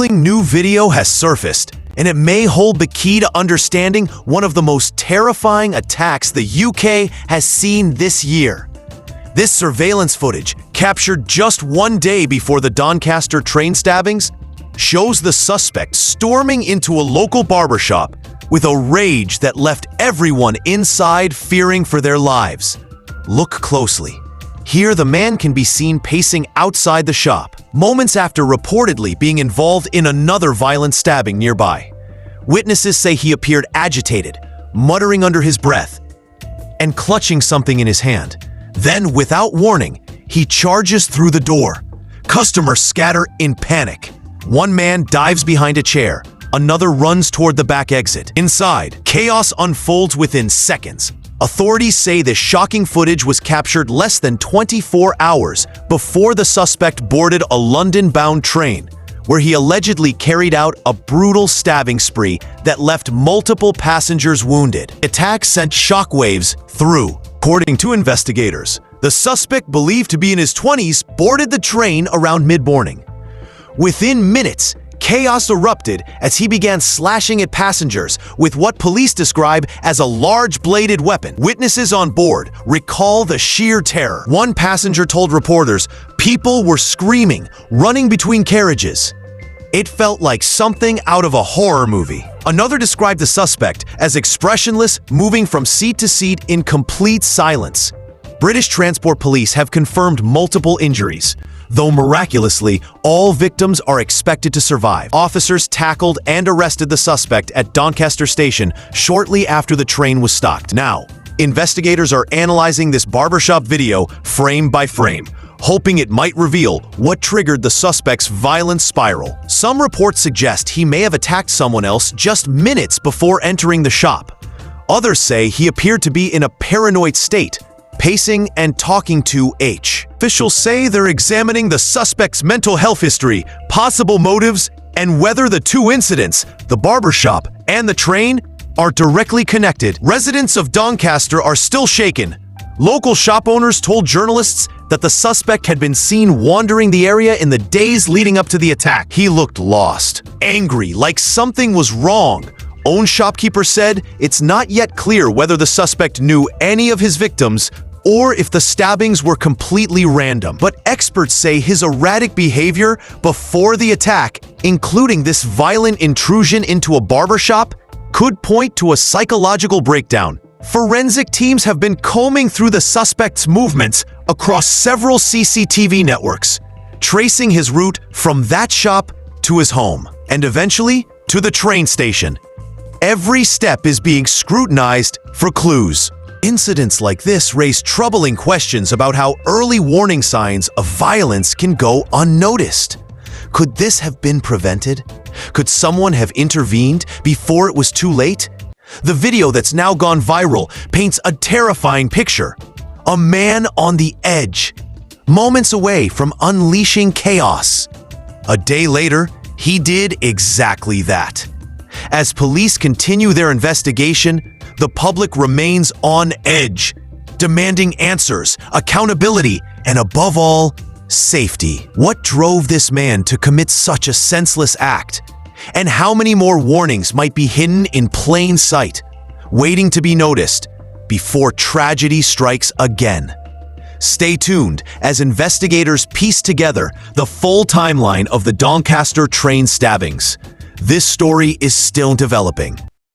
New video has surfaced, and it may hold the key to understanding one of the most terrifying attacks the UK has seen this year. This surveillance footage, captured just one day before the Doncaster train stabbings, shows the suspect storming into a local barbershop with a rage that left everyone inside fearing for their lives. Look closely. Here, the man can be seen pacing outside the shop, moments after reportedly being involved in another violent stabbing nearby. Witnesses say he appeared agitated, muttering under his breath, and clutching something in his hand. Then, without warning, he charges through the door. Customers scatter in panic. One man dives behind a chair, another runs toward the back exit. Inside, chaos unfolds within seconds. Authorities say this shocking footage was captured less than 24 hours before the suspect boarded a London-bound train, where he allegedly carried out a brutal stabbing spree that left multiple passengers wounded. The attack sent shockwaves through. According to investigators, the suspect, believed to be in his 20s, boarded the train around mid-morning. Within minutes, chaos erupted as he began slashing at passengers with what police describe as a large bladed weapon. Witnesses on board recall the sheer terror. One passenger told reporters, "People were screaming, running between carriages. It felt like something out of a horror movie." Another described the suspect as expressionless, moving from seat to seat in complete silence. British Transport Police have confirmed multiple injuries, though miraculously, all victims are expected to survive. Officers tackled and arrested the suspect at Doncaster station shortly after the train was stopped. Now, investigators are analyzing this barbershop video frame by frame, hoping it might reveal what triggered the suspect's violent spiral. Some reports suggest he may have attacked someone else just minutes before entering the shop. Others say he appeared to be in a paranoid state, pacing and talking to H. Officials say they're examining the suspect's mental health history, possible motives, and whether the two incidents, the barbershop and the train, are directly connected. Residents of Doncaster are still shaken. Local shop owners told journalists that the suspect had been seen wandering the area in the days leading up to the attack. He looked lost, angry, like something was wrong. Own shopkeeper said it's not yet clear whether the suspect knew any of his victims or if the stabbings were completely random. But experts say his erratic behavior before the attack, including this violent intrusion into a barbershop, could point to a psychological breakdown. Forensic teams have been combing through the suspect's movements across several CCTV networks, tracing his route from that shop to his home, and eventually to the train station. Every step is being scrutinized for clues. Incidents like this raise troubling questions about how early warning signs of violence can go unnoticed. Could this have been prevented? Could someone have intervened before it was too late? The video that's now gone viral paints a terrifying picture. A man on the edge, moments away from unleashing chaos. A day later, he did exactly that. As police continue their investigation, the public remains on edge, demanding answers, accountability, and above all, safety. What drove this man to commit such a senseless act? And how many more warnings might be hidden in plain sight, waiting to be noticed before tragedy strikes again? Stay tuned as investigators piece together the full timeline of the Doncaster train stabbings. This story is still developing.